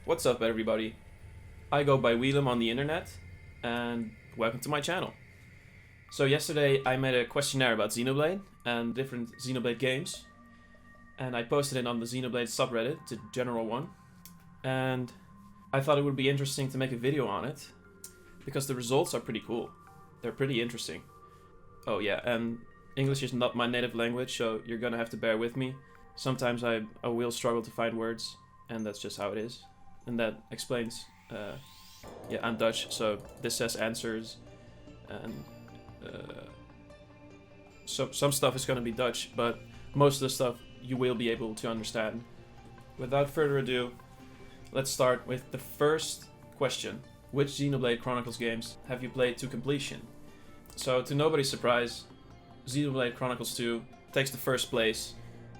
What's up, everybody? I go by Wheelam on the internet, and welcome to my channel. So yesterday I made a questionnaire about Xenoblade and different Xenoblade games, and I posted it on the Xenoblade subreddit, it's a general one, and I thought it would be interesting to make a video on it, because the results are pretty cool. They're pretty interesting. Oh yeah, and English is not my native language, so you're gonna have to bear with me. Sometimes I will struggle to find words, and that's just how it is. And that explains, yeah, I'm Dutch, so this says answers, and some stuff is gonna be Dutch, but most of the stuff you will be able to understand. Without further ado, let's start with the first question. Which Xenoblade Chronicles games have you played to completion? So, to nobody's surprise, Xenoblade Chronicles 2 takes the first place.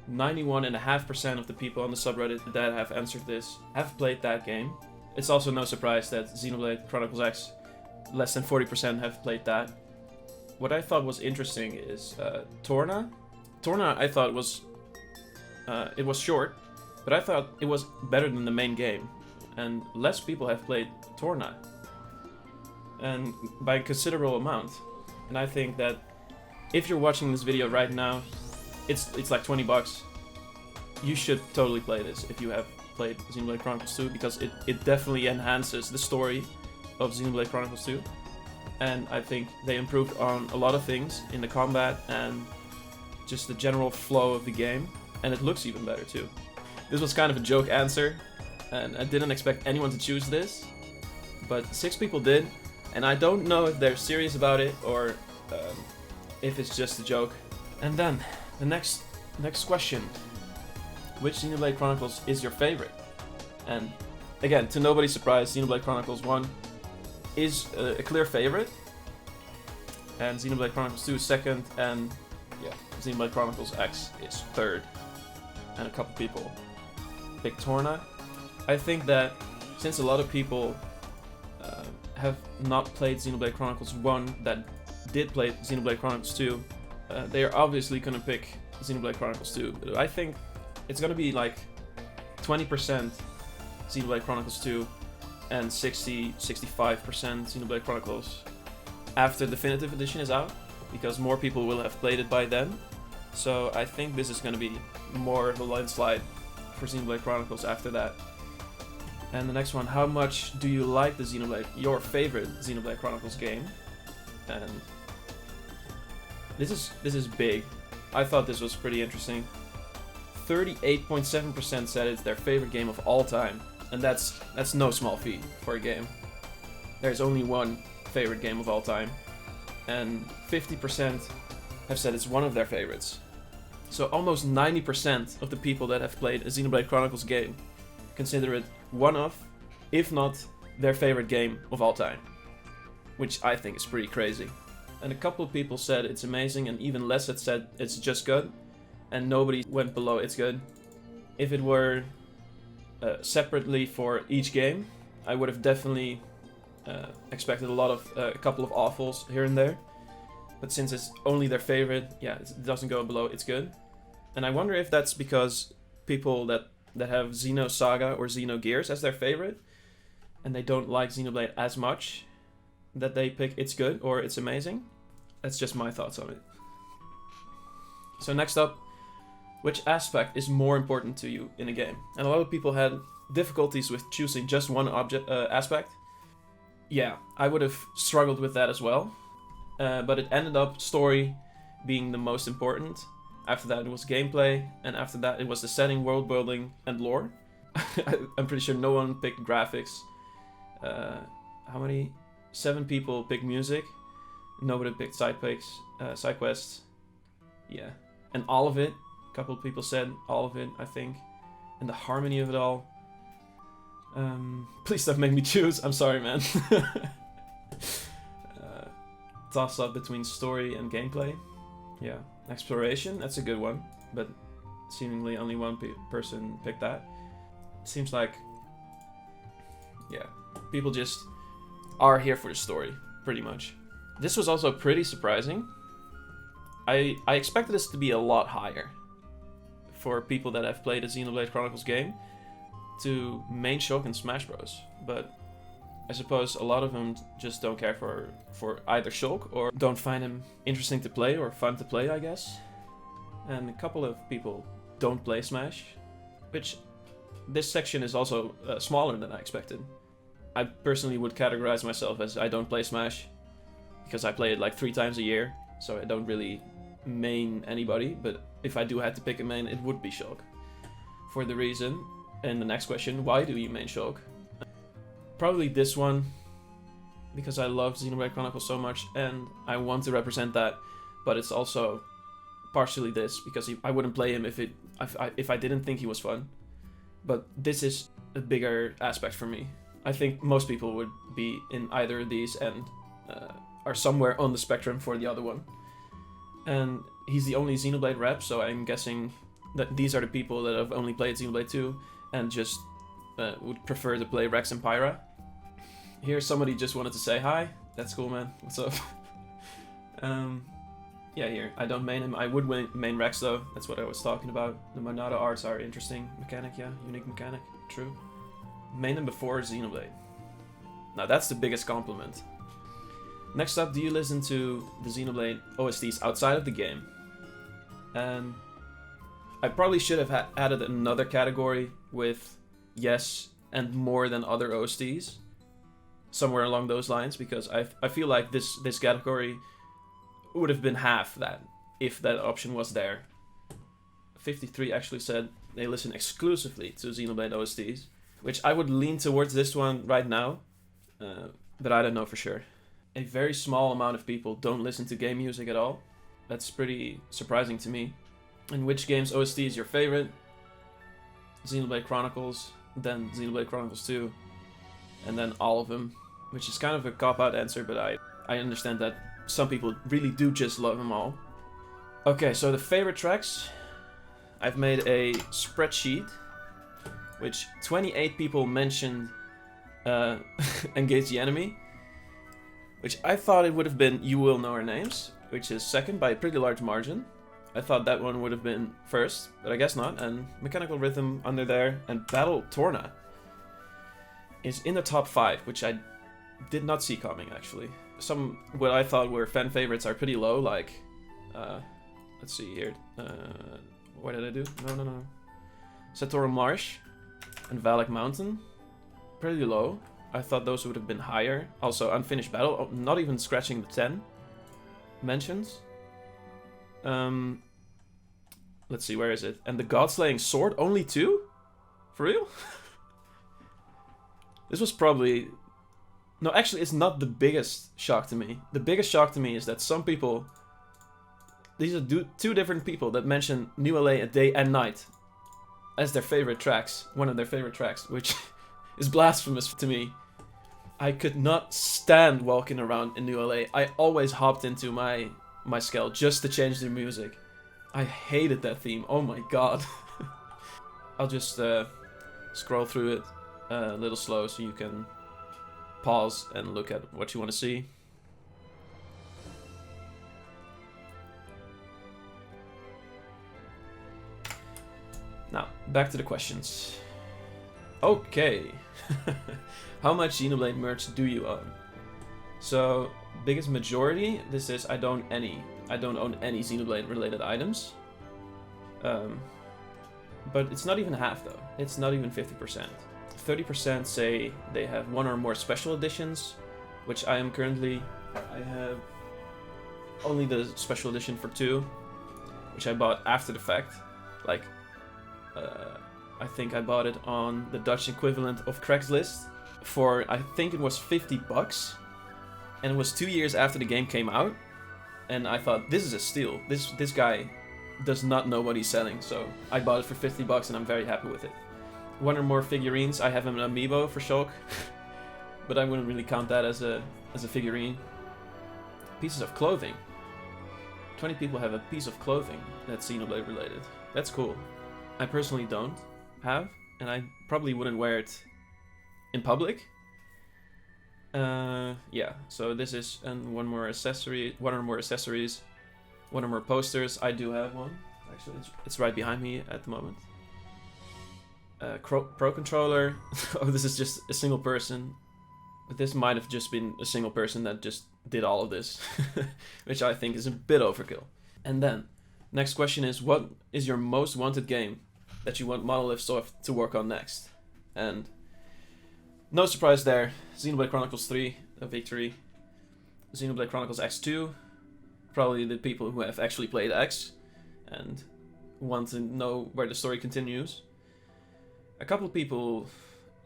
91.5% of the people on the subreddit that have answered this have played that game. It's also no surprise that Xenoblade Chronicles X, less than 40% have played that. What I thought was interesting is Torna. Torna, I thought was it was short, but I thought it was better than the main game, and less people have played Torna, and by a considerable amount. And I think that if you're watching this video right now, it's like 20 bucks. You should totally play this if you have played Xenoblade Chronicles 2, because it definitely enhances the story of Xenoblade Chronicles 2. And I think they improved on a lot of things in the combat and just the general flow of the game. And it looks even better too. This was kind of a joke answer, and I didn't expect anyone to choose this, but 6 people did, and I don't know if they're serious about it or if it's just a joke. And then the next question: which Xenoblade Chronicles is your favorite? And again, to nobody's surprise, Xenoblade Chronicles 1 is a clear favorite, and Xenoblade Chronicles 2 is second, and yeah, Xenoblade Chronicles X is third. And a couple people picked Torna. I think that since a lot of people have not played Xenoblade Chronicles 1 that did play Xenoblade Chronicles 2, they are obviously gonna pick Xenoblade Chronicles 2. I think it's gonna be like 20% Xenoblade Chronicles 2 and 65% Xenoblade Chronicles after Definitive Edition is out, because more people will have played it by then. So I think this is gonna be more of a landslide for Xenoblade Chronicles after that. And the next one: how much do you like the Xenoblade, your favorite Xenoblade Chronicles game? And this is big. I thought this was pretty interesting. 38.7% said it's their favorite game of all time, and that's no small feat for a game. There's only one favorite game of all time, and 50% have said it's one of their favorites. So almost 90% of the people that have played a Xenoblade Chronicles game consider it one of, if not their favorite game of all time, which I think is pretty crazy. And a couple of people said it's amazing, and even less had said it's just good, and nobody went below it's good. If it were separately for each game, I would have definitely expected a couple of awfuls here and there. But since it's only their favorite, yeah, it doesn't go below it's good. And I wonder if that's because people that have Xenosaga or Xenogears as their favorite, and they don't like Xenoblade as much, that they pick it's good or it's amazing. That's just my thoughts on it. So next up, which aspect is more important to you in a game? And a lot of people had difficulties with choosing just one aspect. Yeah, I would have struggled with that as well. But it ended up story being the most important. After that it was gameplay, and after that it was the setting, world building, and lore. I'm pretty sure no one picked graphics. How many? 7 people picked music. Nobody picked side quests. Yeah, and all of it. A couple of people said all of it, I think. And the harmony of it all. Please don't make me choose. I'm sorry, man. Toss up between story and gameplay. Yeah, exploration, that's a good one, but seemingly only one person picked that. Seems like, yeah, people just are here for the story, pretty much. This was also pretty surprising. I expected this to be a lot higher for people that have played a Xenoblade Chronicles game. to main Shulk in Smash Bros, but I suppose a lot of them just don't care for either Shulk or don't find him interesting to play or fun to play, I guess. And a couple of people don't play Smash, which this section is also smaller than I expected. I personally would categorize myself as I don't play Smash because I play it like 3 times a year, so I don't really main anybody, but if I do have to pick a main, it would be Shulk. For the reason, and the next question, why do you main Shulk? Probably this one, because I love Xenoblade Chronicles so much and I want to represent that, but it's also partially this, because I wouldn't play him if I didn't think he was fun. But this is a bigger aspect for me. I think most people would be in either of these and are somewhere on the spectrum for the other one. And he's the only Xenoblade rep, so I'm guessing that these are the people that have only played Xenoblade 2 and just would prefer to play Rex and Pyra. Here somebody just wanted to say hi. That's cool, man. What's up? Yeah, here. I don't main him. I would main Rex, though. That's what I was talking about. The Monada arts are interesting. Mechanic, yeah. Unique mechanic. True. Main him before Xenoblade. Now, that's the biggest compliment. Next up, do you listen to the Xenoblade OSTs outside of the game? And I probably should have added another category with yes and more than other OSTs. Somewhere along those lines, because I feel like this category would have been half that if that option was there. 53 actually said they listen exclusively to Xenoblade OSTs, which I would lean towards this one right now, but I don't know for sure. A very small amount of people don't listen to game music at all. That's pretty surprising to me. And which game's OST is your favorite? Xenoblade Chronicles, then Xenoblade Chronicles 2, and then all of them, which is kind of a cop-out answer, but I understand that some people really do just love them all. Okay, so the favorite tracks. I've made a spreadsheet, which 28 people mentioned Engage the Enemy, which I thought it would have been You Will Know Our Names, which is second by a pretty large margin. I thought that one would have been first, but I guess not, and Mechanical Rhythm under there, and Battle Torna is in the top 5, which I did not see coming, actually. Some what I thought were fan favorites are pretty low, like, let's see here, what did I do? No. Satoru Marsh and Valak Mountain, pretty low. I thought those would have been higher. Also, Unfinished Battle, not even scratching the 10 mentions. Let's see, where is it? And the Godslaying Sword, only 2? For real? This was probably... No, actually, it's not the biggest shock to me. The biggest shock to me is that some people... These are 2 different people that mention New LA a Day and Night as their favorite tracks. One of their favorite tracks, which is blasphemous to me. I could not stand walking around in New LA. I always hopped into my Skell just to change the music. I hated that theme. Oh my god. I'll just scroll through it a little slow so you can pause and look at what you want to see. Now, back to the questions. Okay. How much Xenoblade merch do you own? So, biggest majority, this is I don't own any Xenoblade related items. But it's not even half though. It's not even 50%. 30% say they have 1 or more special editions, which I am currently. I have only the special edition for 2, which I bought after the fact. Like, I think I bought it on the Dutch equivalent of Craigslist for, I think it was $50. And it was 2 years after the game came out. And I thought, this is a steal. This guy does not know what he's selling. So I bought it for $50 and I'm very happy with it. 1 or more figurines. I have an amiibo for Shulk. But I wouldn't really count that as a figurine. Pieces of clothing. 20 people have a piece of clothing that's Xenoblade related. That's cool. I personally don't have, and I probably wouldn't wear it in public. Yeah, so this is, and 1 more accessory, 1 or more accessories, 1 or more posters. I do have one. Actually, it's right behind me at the moment. Pro controller. Oh, this is just a single person. But this might have just been a single person that just did all of this, which I think is a bit overkill. And then, next question is, what is your most wanted game that you want Monolith Soft to work on next? And no surprise there, Xenoblade Chronicles 3, a victory. Xenoblade Chronicles X2, probably the people who have actually played X and want to know where the story continues. A couple people,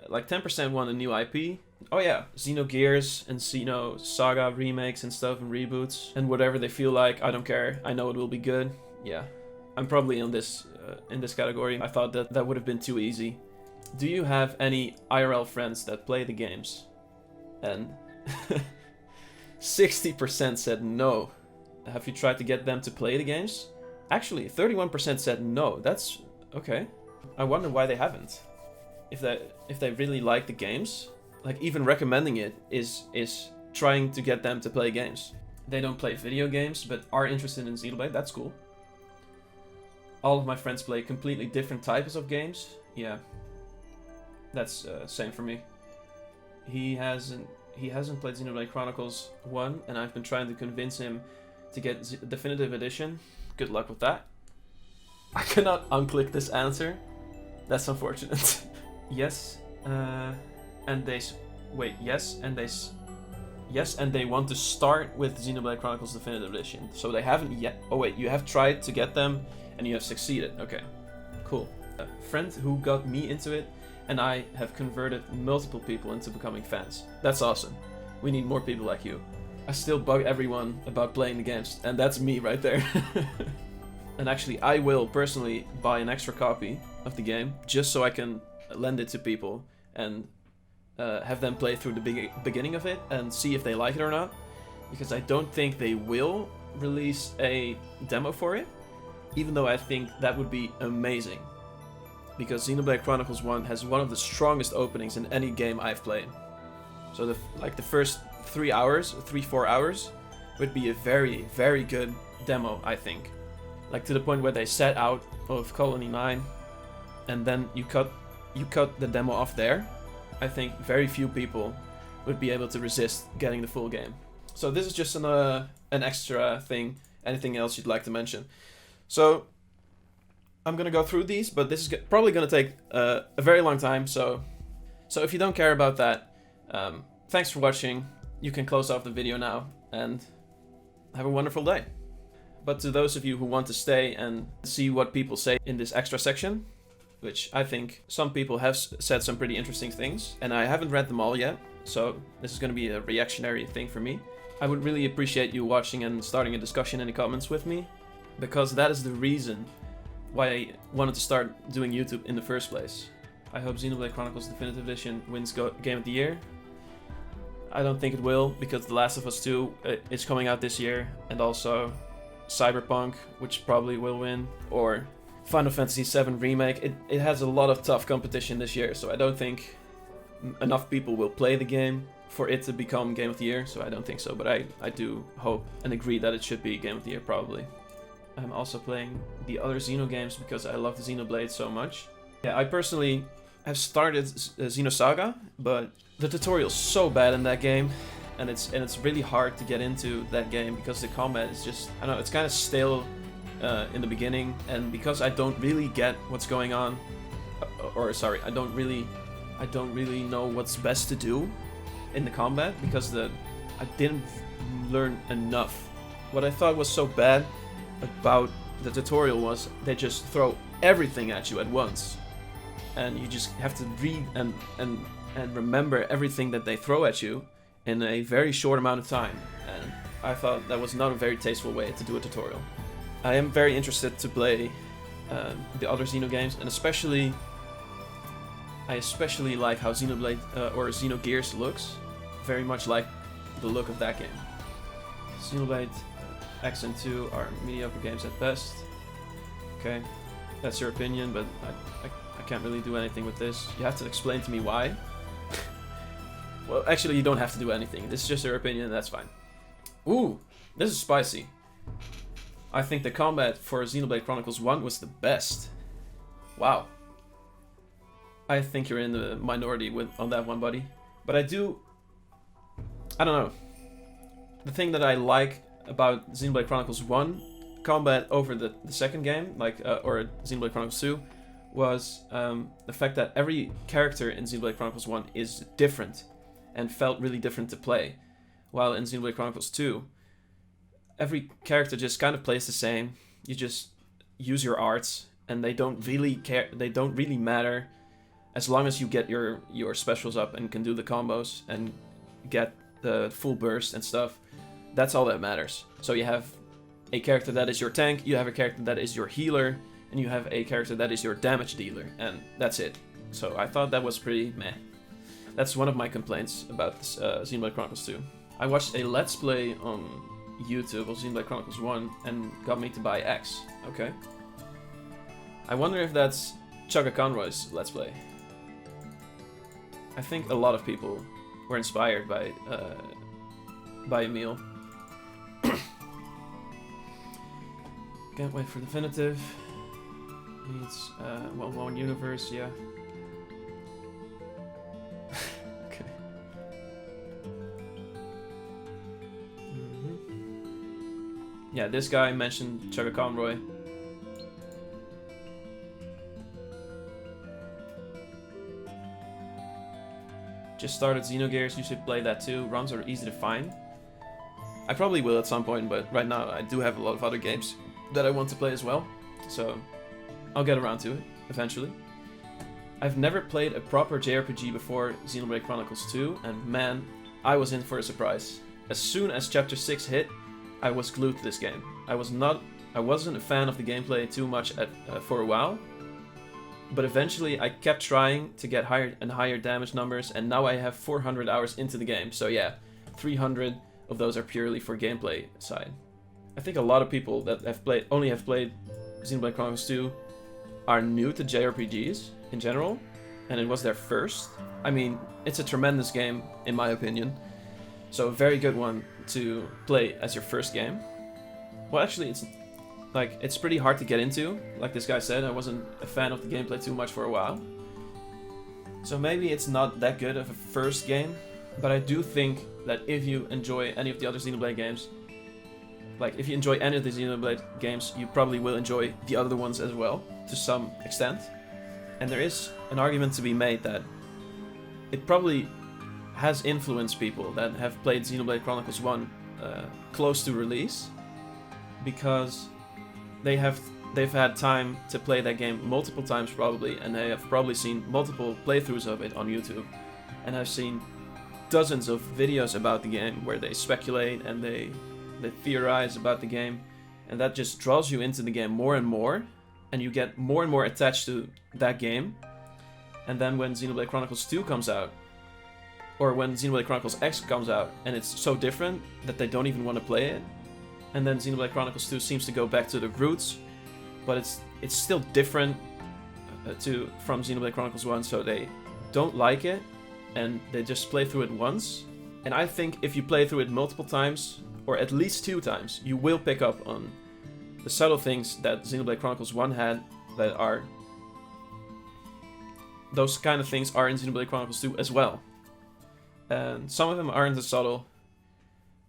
like 10% want a new IP. Oh yeah, Xenogears and Xeno Saga remakes and stuff and reboots and whatever they feel like. I don't care. I know it will be good. Yeah, I'm probably in this category. I thought that would have been too easy. Do you have any IRL friends that play the games? And 60% said no. Have you tried to get them to play the games? Actually, 31% said no. That's okay. I wonder why they haven't. If they really like the games, like even recommending it is trying to get them to play games. They don't play video games, but are interested in Xenoblade. That's cool. All of my friends play completely different types of games. Yeah, that's same for me. He hasn't played Xenoblade Chronicles 1, and I've been trying to convince him to get Definitive Edition. Good luck with that. I cannot unclick this answer. That's unfortunate. Yes, and they want to start with Xenoblade Chronicles Definitive Edition. So they haven't yet. Oh wait, you have tried to get them, and you have succeeded. Okay, cool. A friend who got me into it, and I have converted multiple people into becoming fans. That's awesome. We need more people like you. I still bug everyone about playing the games, and that's me right there. And actually, I will personally buy an extra copy of the game just so I can lend it to people and have them play through the beginning of it and see if they like it or not. Because I don't think they will release a demo for it, even though I think that would be amazing. Because Xenoblade Chronicles 1 has one of the strongest openings in any game I've played. So the first 3-4 hours would be a very, very good demo, I think. Like to the point where they set out of Colony 9 and then you cut the demo off there. I think very few people would be able to resist getting the full game. So this is just an extra thing. Anything else you'd like to mention? So I'm gonna go through these, but this is probably gonna take a very long time. So if you don't care about that, thanks for watching. You can close off the video now and have a wonderful day. But to those of you who want to stay and see what people say in this extra section, which I think some people have said some pretty interesting things, and I haven't read them all yet, so this is going to be a reactionary thing for me. I would really appreciate you watching and starting a discussion in the comments with me, because that is the reason why I wanted to start doing YouTube in the first place. I hope Xenoblade Chronicles Definitive Edition wins Game of the Year. I don't think it will, because The Last of Us 2 is coming out this year, and also Cyberpunk, which probably will win, or Final Fantasy VII Remake. It has a lot of tough competition this year, so I don't think enough people will play the game for it to become Game of the Year, so I don't think so, but I do hope and agree that it should be Game of the Year, probably. I'm also playing the other Xeno games because I love the Xenoblade so much. Yeah, I personally have started Xenosaga, but the tutorial's so bad in that game. And it's really hard to get into that game because the combat is just, I don't know, it's kind of stale in the beginning, and because I don't really get what's going on, I don't really know what's best to do in the combat because I didn't learn enough. What I thought was so bad about the tutorial was they just throw everything at you at once, and you just have to read and remember everything that they throw at you in a very short amount of time, and I thought that was not a very tasteful way to do a tutorial. I am very interested to play the other Xeno games, and I especially like how Xenoblade or Xenogears looks, very much like the look of that game. Xenoblade X and 2 are mediocre games at best. Okay, that's your opinion, but I can't really do anything with this. You have to explain to me why. Well, actually, you don't have to do anything. This is just your opinion, and that's fine. Ooh, this is spicy. I think the combat for Xenoblade Chronicles 1 was the best. Wow. I think you're in the minority on that one, buddy. But I don't know. The thing that I like about Xenoblade Chronicles 1 combat over the second game, or Xenoblade Chronicles 2, was the fact that every character in Xenoblade Chronicles 1 is different and felt really different to play. While in Xenoblade Chronicles 2, every character just kind of plays the same. You just use your arts, and they don't really care. They don't really matter, as long as you get your specials up and can do the combos and get the full burst and stuff. That's all that matters. So you have a character that is your tank, you have a character that is your healer, and you have a character that is your damage dealer, and that's it. So I thought that was pretty meh. That's one of my complaints about this, Xenoblade Chronicles 2. I watched a Let's Play on YouTube of Xenoblade Chronicles 1 and got me to buy X. Okay. I wonder if that's Chugga Conroy's Let's Play. I think a lot of people were inspired by Emil. Can't wait for definitive. Needs one universe, yeah. Okay. Yeah, this guy mentioned Chugga Conroy. Just started Xenogears, you should play that too. ROMs are easy to find. I probably will at some point, but right now I do have a lot of other games that I want to play as well. So I'll get around to it, eventually. I've never played a proper JRPG before Xenoblade Chronicles 2, and man, I was in for a surprise. As soon as Chapter 6 hit, I was glued to this game. I wasn't a fan of the gameplay too much for a while, but eventually I kept trying to get higher and higher damage numbers, and now I have 400 hours into the game. So yeah, 300 of those are purely for gameplay side. I think a lot of people that only have played Xenoblade Chronicles 2 are new to JRPGs in general, and it was their first. I mean, it's a tremendous game in my opinion, so a very good one to play as your first game. Well, actually, it's pretty hard to get into. Like this guy said, I wasn't a fan of the gameplay too much for a while, so maybe it's not that good of a first game. But I do think that if you enjoy any of the other Xenoblade games, if you enjoy any of the Xenoblade games, you probably will enjoy the other ones as well, to some extent. And there is an argument to be made that it probably has influenced people that have played Xenoblade Chronicles 1 close to release, because they've had time to play that game multiple times probably, and they have probably seen multiple playthroughs of it on YouTube, and have seen dozens of videos about the game where they speculate and they theorize about the game, and that just draws you into the game more and more, and you get more and more attached to that game. And then when Xenoblade Chronicles 2 comes out, or when Xenoblade Chronicles X comes out, and it's so different that they don't even want to play it, and then Xenoblade Chronicles 2 seems to go back to the roots, but it's still different from Xenoblade Chronicles 1, so they don't like it, and they just play through it once. And I think if you play through it multiple times, or at least 2 times, you will pick up on the subtle things that Xenoblade Chronicles 1 had, that are... those kind of things are in Xenoblade Chronicles 2 as well. And some of them aren't as subtle,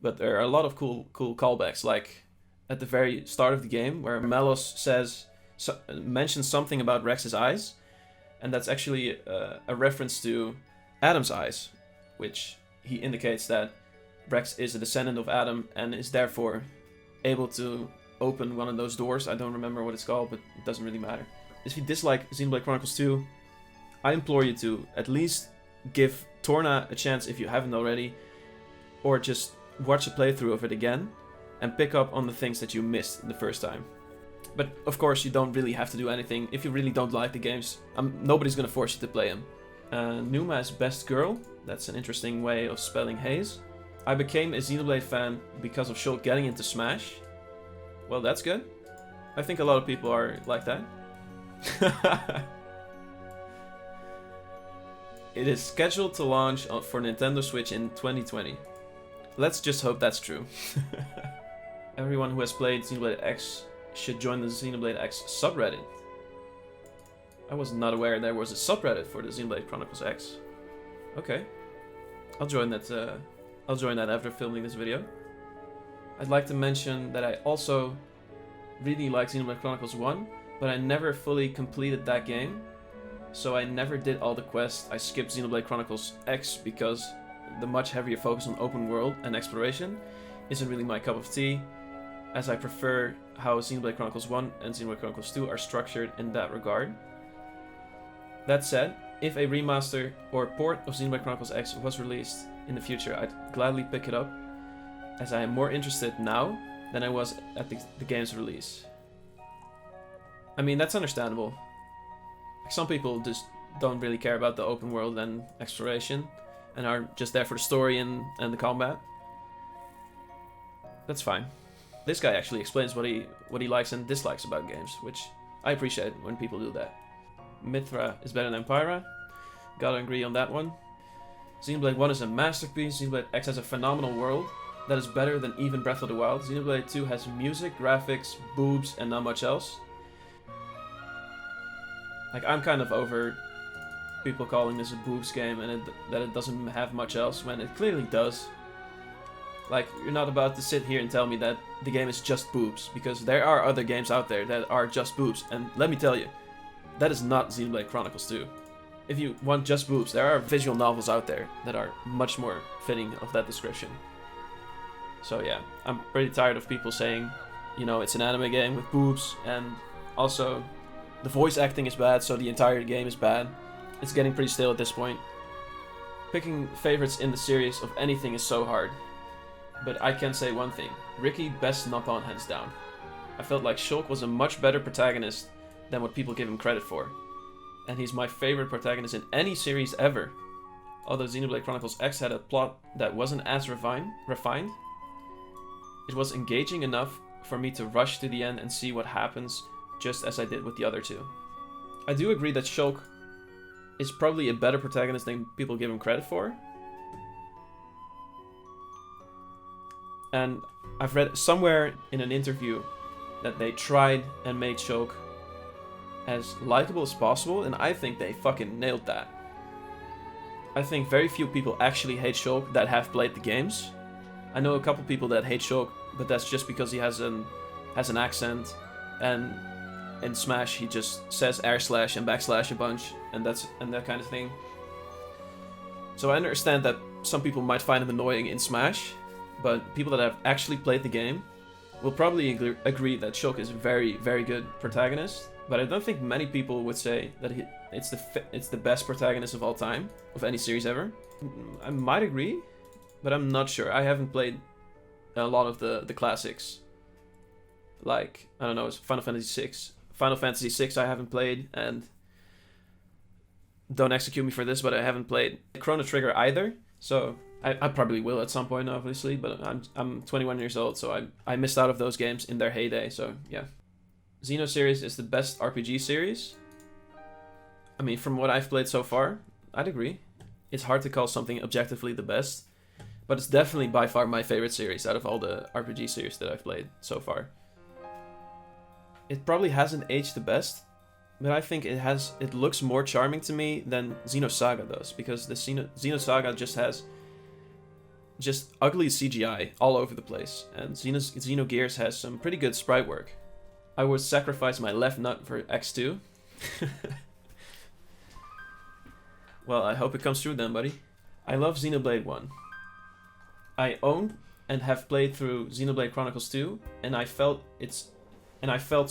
but there are a lot of cool callbacks, like at the very start of the game, where Melos mentions something about Rex's eyes, and that's actually a reference to Adam's eyes, which he indicates that Rex is a descendant of Adam and is therefore able to open one of those doors. I don't remember what it's called, but it doesn't really matter. If you dislike Xenoblade Chronicles 2, I implore you to at least give Torna a chance if you haven't already, or just watch a playthrough of it again and pick up on the things that you missed the first time. But of course, you don't really have to do anything. If you really don't like the games, nobody's gonna force you to play them. Numa is best girl. That's an interesting way of spelling Haze. I became a Xenoblade fan because of Shulk getting into Smash. Well, that's good. I think a lot of people are like that. It is scheduled to launch for Nintendo Switch in 2020. Let's just hope that's true. Everyone who has played Xenoblade X should join the Xenoblade X subreddit. I was not aware there was a subreddit for the Xenoblade Chronicles X. Okay. I'll join that after filming this video. I'd like to mention that I also really like Xenoblade Chronicles 1, but I never fully completed that game. So I never did all the quests. I skipped Xenoblade Chronicles X because the much heavier focus on open world and exploration isn't really my cup of tea, as I prefer how Xenoblade Chronicles 1 and Xenoblade Chronicles 2 are structured in that regard. That said, if a remaster or port of Xenoblade Chronicles X was released in the future, I'd gladly pick it up, as I am more interested now than I was at the game's release. I mean, that's understandable. Some people just don't really care about the open world and exploration, and are just there for the story and the combat. That's fine. This guy actually explains what he likes and dislikes about games, which I appreciate when people do that. Mithra is better than Pyra. Gotta agree on that one. Xenoblade 1 is a masterpiece. Xenoblade X has a phenomenal world that is better than even Breath of the Wild. Xenoblade 2 has music, graphics, boobs, and not much else. Like, I'm kind of over people calling this a boobs game and that it doesn't have much else, when it clearly does. Like, you're not about to sit here and tell me that the game is just boobs, because there are other games out there that are just boobs, and let me tell you, that is not Xenoblade Chronicles 2. If you want just boobs, there are visual novels out there that are much more fitting of that description. So yeah, I'm pretty tired of people saying, you know, it's an anime game with boobs, and also the voice acting is bad, so the entire game is bad. It's getting pretty stale at this point. Picking favorites in the series of anything is so hard. But I can say one thing. Ricky, best knock-on hands down. I felt like Shulk was a much better protagonist than what people give him credit for. And he's my favorite protagonist in any series ever. Although Xenoblade Chronicles X had a plot that wasn't as refined, it was engaging enough for me to rush to the end and see what happens, just as I did with the other two. I do agree that Shulk is probably a better protagonist than people give him credit for. And I've read somewhere in an interview that they tried and made Shulk as likable as possible, and I think they fucking nailed that. I think very few people actually hate Shulk that have played the games. I know a couple people that hate Shulk, but that's just because he has an accent, and in Smash he just says air slash and backslash a bunch, and that kind of thing. So I understand that some people might find him annoying in Smash, but people that have actually played the game will probably agree that Shulk is a very, very good protagonist. But I don't think many people would say that it's the best protagonist of all time, of any series ever. I might agree, but I'm not sure. I haven't played a lot of the classics. Like, I don't know, it's Final Fantasy VI. Final Fantasy VI I haven't played, and don't execute me for this, but I haven't played Chrono Trigger either. So I probably will at some point, obviously, but I'm 21 years old, so I missed out of those games in their heyday, so yeah. Xeno series is the best RPG series. I mean, from what I've played so far, I'd agree. It's hard to call something objectively the best, but it's definitely by far my favorite series out of all the RPG series that I've played so far. It probably hasn't aged the best, but I think it looks more charming to me than Xenosaga does, because the Xenosaga just has ugly CGI all over the place, and Xenogears has some pretty good sprite work. I would sacrifice my left nut for X2. Well, I hope it comes true then, buddy. I love Xenoblade 1. I own and have played through Xenoblade Chronicles 2, and I felt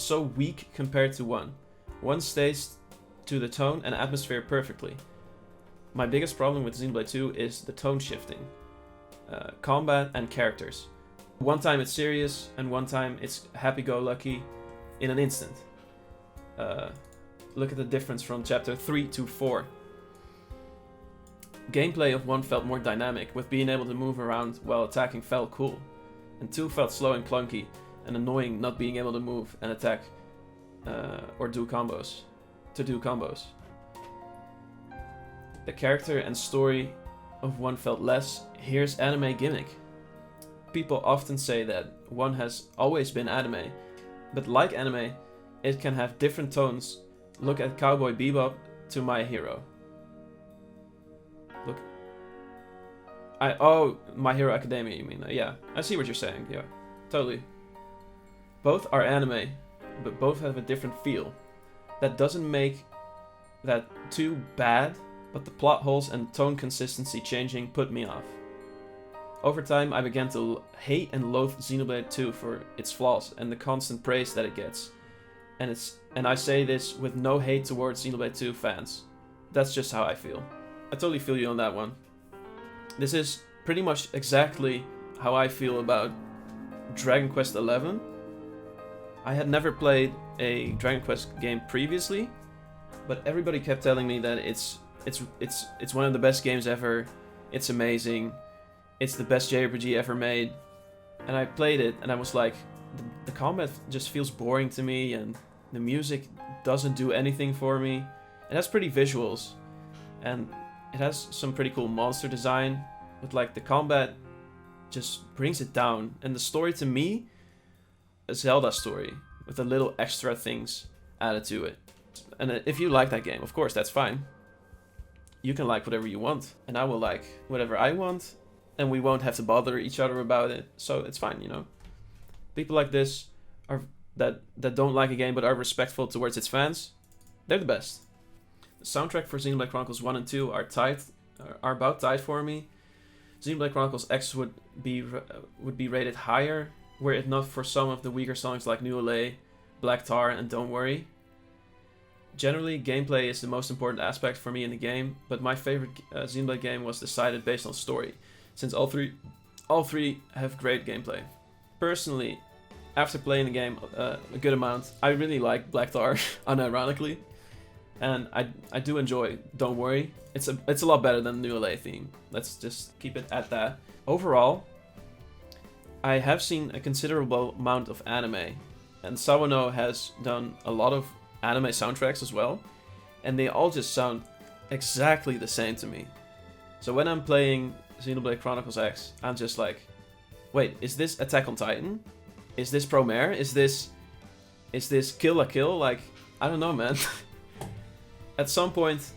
so weak compared to 1. 1 stays to the tone and atmosphere perfectly. My biggest problem with Xenoblade 2 is the tone shifting. Combat and characters. One time it's serious, and one time it's happy-go-lucky in an instant. Look at the difference from chapter 3 to 4. Gameplay of 1 felt more dynamic, with being able to move around while attacking felt cool. And 2 felt slow and clunky, and annoying not being able to move and attack or do combos. The character and story of 1 felt less, here's anime gimmick. People often say that 1 has always been anime, but like anime, it can have different tones Look at Cowboy Bebop to My Hero. Look. Oh, My Hero Academia, you mean? Yeah, I see what you're saying. Yeah, totally. Both are anime, but both have a different feel. That doesn't make that too bad, but the plot holes and tone consistency changing put me off. Over time, I began to hate and loathe Xenoblade 2 for its flaws and the constant praise that it gets. And I say this with no hate towards Xenoblade 2 fans. That's just how I feel. I totally feel you on that one. This is pretty much exactly how I feel about Dragon Quest XI. I had never played a Dragon Quest game previously, but everybody kept telling me that it's one of the best games ever. It's amazing. It's the best JRPG ever made. And I played it and I was like, the combat just feels boring to me and the music doesn't do anything for me. It has pretty visuals and it has some pretty cool monster design, but like the combat just brings it down. And the story to me, a Zelda story with a little extra things added to it. And if you like that game, of course, that's fine. You can like whatever you want, and I will like whatever I want, and we won't have to bother each other about it, so it's fine, you know. People like this are that don't like a game but are respectful towards its fans, they're the best. The soundtrack for Xenoblade Chronicles 1 and 2 are about tied for me. Xenoblade Chronicles X would be rated higher were it not for some of the weaker songs like New LA, Black Tar, and Don't Worry. Generally, gameplay is the most important aspect for me in the game, but my favorite Xenoblade game was decided based on story, since all three have great gameplay. Personally, after playing the game a good amount, I really like Black Tar, unironically, and I do enjoy Don't Worry. It's a lot better than the New LA theme. Let's just keep it at that. Overall, I have seen a considerable amount of anime, and Sawano has done a lot of anime soundtracks as well, and they all just sound exactly the same to me. So when I'm playing Xenoblade Chronicles X, I'm just like, wait, is this Attack on Titan? Is this Promare? Is this Kill la Kill? Like, I don't know, man. At some point,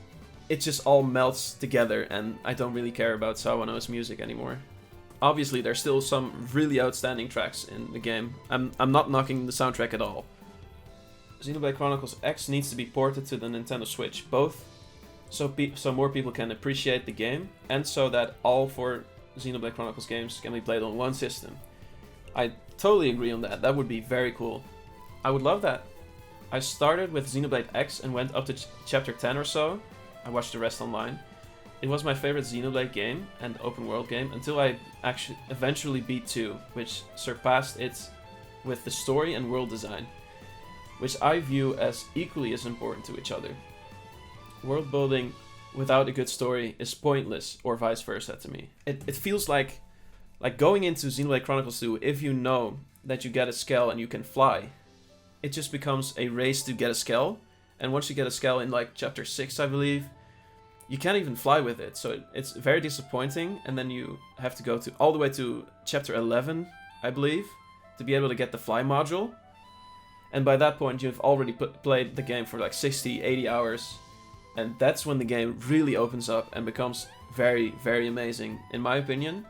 it just all melts together, and I don't really care about Sawano's music anymore. Obviously, there's still some really outstanding tracks in the game. I'm not knocking the soundtrack at all. Xenoblade Chronicles X needs to be ported to the Nintendo Switch, both so more people can appreciate the game, and so that all 4 Xenoblade Chronicles games can be played on one system. I totally agree on that. That would be very cool. I would love that. I started with Xenoblade X and went up to chapter 10 or so. I watched the rest online. It was my favorite Xenoblade game and open world game until I actually eventually beat 2, which surpassed it with the story and world design, which I view as equally as important to each other. World building without a good story is pointless, or vice versa to me. It feels like going into Xenoblade Chronicles 2, if you know that you get a Skell and you can fly, it just becomes a race to get a Skell, and once you get a Skell in like chapter 6, I believe, you can't even fly with it, so it's very disappointing, and then you have to go all the way to chapter 11, I believe, to be able to get the fly module. And by that point, you've already played the game for like 60, 80 hours, and that's when the game really opens up and becomes very, very amazing, in my opinion.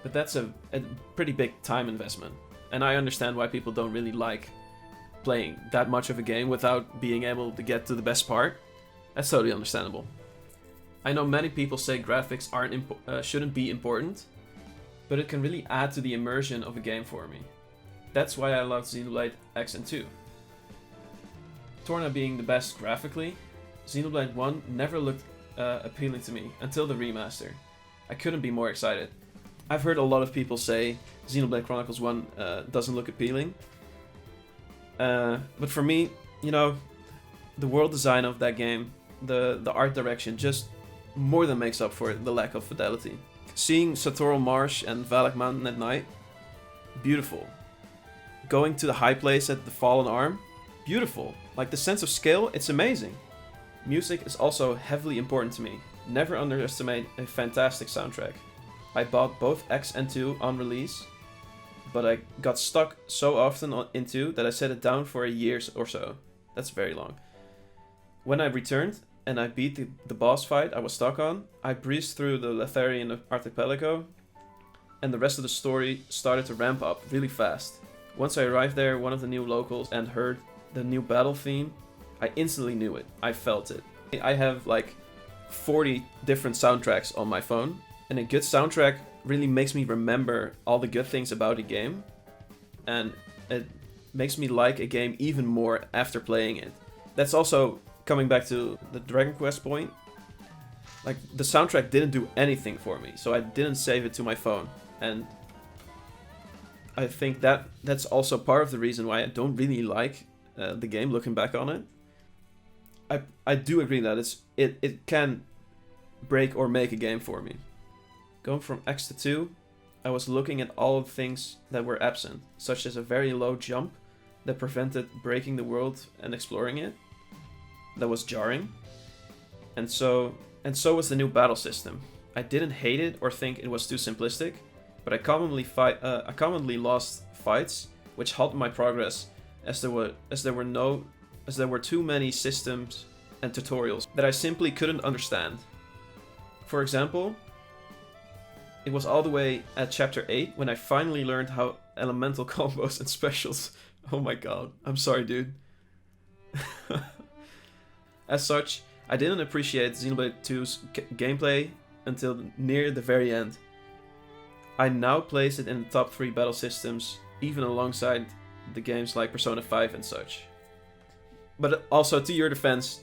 But that's a pretty big time investment, and I understand why people don't really like playing that much of a game without being able to get to the best part. That's totally understandable. I know many people say graphics shouldn't be important, but it can really add to the immersion of a game for me. That's why I loved Xenoblade X and 2. Torna being the best graphically, Xenoblade 1 never looked appealing to me until the remaster. I couldn't be more excited. I've heard a lot of people say Xenoblade Chronicles 1 doesn't look appealing. But for me, you know, the world design of that game, the art direction just more than makes up for the lack of fidelity. Seeing Satoral Marsh and Valak Mountain at night, beautiful. Going to the high place at the Fallen Arm, beautiful. Like the sense of scale, it's amazing. Music is also heavily important to me. Never underestimate a fantastic soundtrack. I bought both X and 2 on release, but I got stuck so often in 2 that I set it down for a year or so. That's very long. When I returned and I beat the boss fight I was stuck on, I breezed through the Letharian archipelago, and the rest of the story started to ramp up really fast. Once I arrived there, one of the new locals, and heard the new battle theme, I instantly knew it. I felt it. I have like 40 different soundtracks on my phone, and a good soundtrack really makes me remember all the good things about a game, and it makes me like a game even more after playing it. That's also coming back to the Dragon Quest point. Like, the soundtrack didn't do anything for me, so I didn't save it to my phone. And I think that's also part of the reason why I don't really like the game, looking back on it. I do agree that it can break or make a game for me. Going from X to 2, I was looking at all of the things that were absent, such as a very low jump that prevented breaking the world and exploring it. That was jarring. And so was the new battle system. I didn't hate it or think it was too simplistic, but I commonly lost fights, which halted my progress, as there were too many systems and tutorials that I simply couldn't understand. For example, it was all the way at chapter 8 when I finally learned how elemental combos and specials. Oh my god, I'm sorry, dude. As such, I didn't appreciate Xenoblade 2's gameplay until near the very end. I now place it in the top 3 battle systems, even alongside the games like Persona 5 and such. But also, to your defense,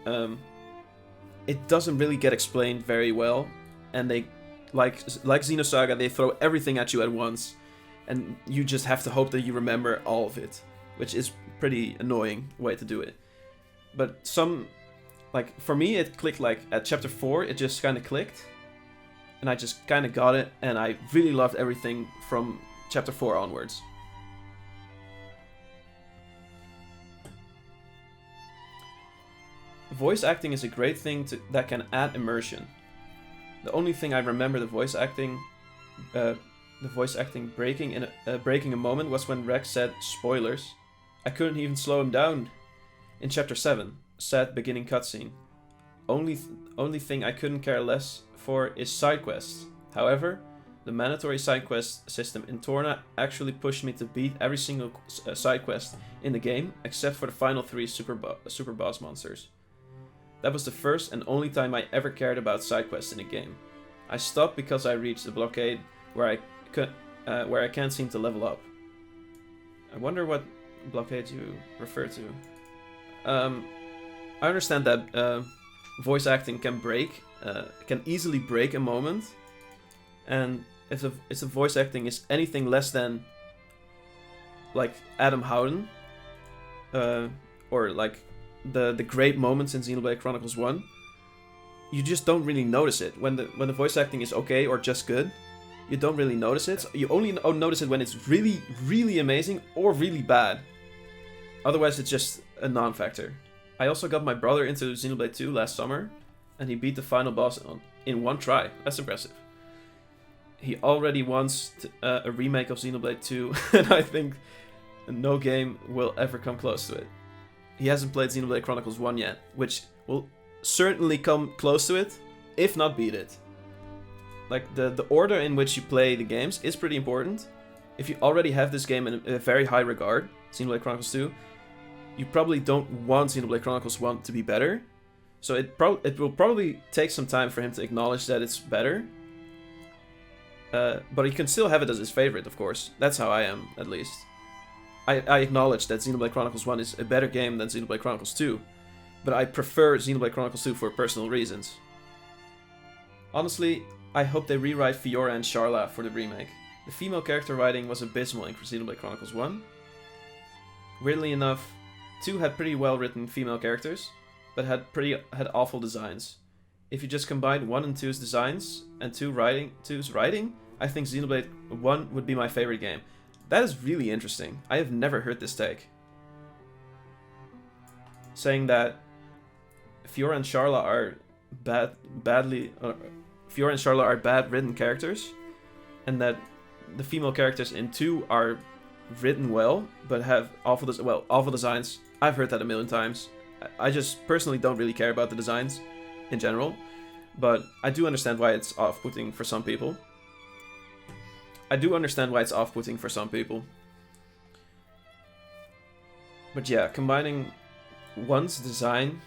it doesn't really get explained very well, and they, like Xenosaga, they throw everything at you at once, and you just have to hope that you remember all of it, which is pretty annoying way to do it. But like, for me, it clicked like at chapter 4, it just kind of clicked, and I just kind of got it, and I really loved everything from chapter 4 onwards. Voice acting is a great thing that can add immersion. The only thing I remember the voice acting breaking a moment was when Rex said, spoilers, I couldn't even slow him down. In chapter 7, sad beginning cutscene. Only thing I couldn't care less for is side quests. However, the mandatory side quest system in Torna actually pushed me to beat every single side quest in the game, except for the final 3 super boss monsters. That was the first and only time I ever cared about side quests in a game. I stopped because I reached the blockade where I can't seem to level up. I wonder what blockade you refer to. I understand that voice acting can easily break a moment, and if the voice acting is anything less than like Adam Howden, or like the great moments in Xenoblade Chronicles 1, you just don't really notice it. When the voice acting is okay or just good, you don't really notice it. You only notice it when it's really, really amazing or really bad. Otherwise, it's just a non-factor. I also got my brother into Xenoblade 2 last summer, and he beat the final boss in one try. That's impressive. He already wants a remake of Xenoblade 2, and I think no game will ever come close to it. He hasn't played Xenoblade Chronicles 1 yet, which will certainly come close to it, if not beat it. Like, the order in which you play the games is pretty important. If you already have this game in a very high regard, Xenoblade Chronicles 2, you probably don't want Xenoblade Chronicles 1 to be better. So it will probably take some time for him to acknowledge that it's better. But he can still have it as his favorite, of course. That's how I am, at least. I acknowledge that Xenoblade Chronicles 1 is a better game than Xenoblade Chronicles 2. But I prefer Xenoblade Chronicles 2 for personal reasons. Honestly, I hope they rewrite Fiora and Sharla for the remake. The female character writing was abysmal in Xenoblade Chronicles 1. Weirdly enough, 2 had pretty well written female characters, but had awful designs. If you just combine 1 and 2's designs and 2's writing, I think Xenoblade 1 would be my favorite game. That is really interesting. I have never heard this take. Saying that Fiora and Sharla are bad written characters, and that the female characters in 2 are written well, but have awful designs. I've heard that a million times. I just personally don't really care about the designs in general, but I do understand why it's off-putting for some people. But yeah, combining 1's design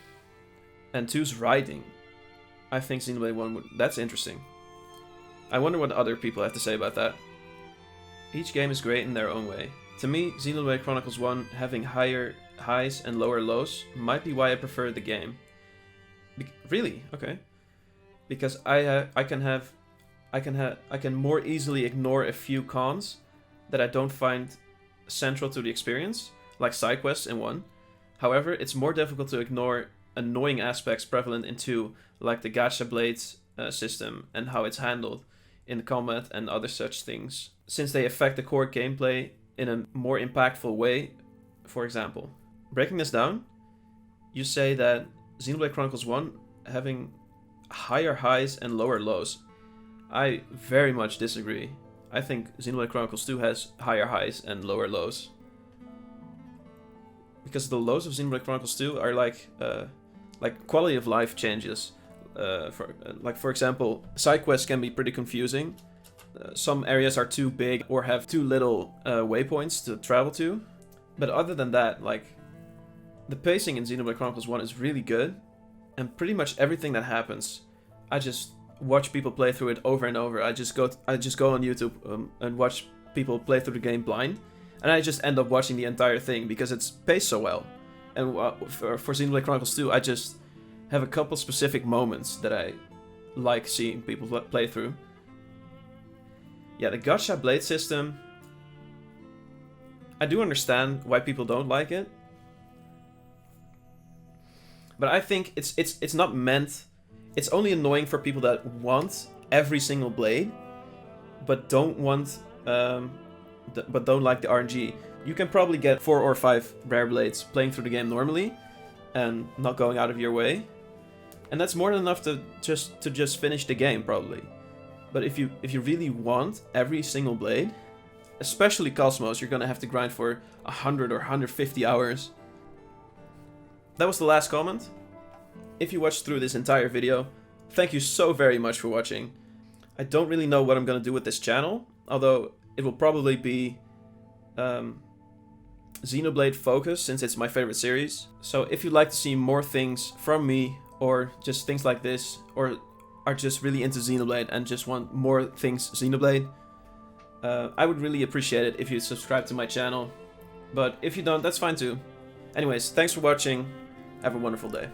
and 2's writing, I think Xenoblade 1 would... That's interesting. I wonder what other people have to say about that. Each game is great in their own way. To me, Xenoblade Chronicles 1 having higher highs and lower lows might be why I prefer the game. Really? Okay. Because I can more easily ignore a few cons that I don't find central to the experience, like side quests in 1. However, it's more difficult to ignore annoying aspects prevalent in 2, like the gacha blades system and how it's handled in combat and other such things, since they affect the core gameplay in a more impactful way. For example, breaking this down, you say that Xenoblade Chronicles 1 having higher highs and lower lows. I very much disagree. I think Xenoblade Chronicles 2 has higher highs and lower lows. Because the lows of Xenoblade Chronicles 2 are like quality of life changes. For example, side quests can be pretty confusing. Some areas are too big or have too little waypoints to travel to. But other than that, like, the pacing in Xenoblade Chronicles 1 is really good. And pretty much everything that happens, I just watch people play through it over and over. I just go on YouTube and watch people play through the game blind. And I just end up watching the entire thing because it's paced so well. And for Xenoblade Chronicles 2, I just have a couple specific moments that I like seeing people play through. Yeah, the gacha blade system, I do understand why people don't like it. But I think it's not meant... It's only annoying for people that want every single blade, but don't want... but don't like the RNG. You can probably get 4 or 5 rare blades playing through the game normally, and not going out of your way. And that's more than enough to just finish the game, probably. But if you really want every single blade, especially Cosmos, you're gonna have to grind for 100 or 150 hours. That was the last comment. If you watched through this entire video, thank you so very much for watching. I don't really know what I'm gonna do with this channel, although it will probably be Xenoblade focused, since it's my favorite series. So if you'd like to see more things from me, or just things like this, or are just really into Xenoblade and just want more things Xenoblade, I would really appreciate it if you subscribe to my channel. But if you don't, that's fine too. Anyways, thanks for watching. Have a wonderful day.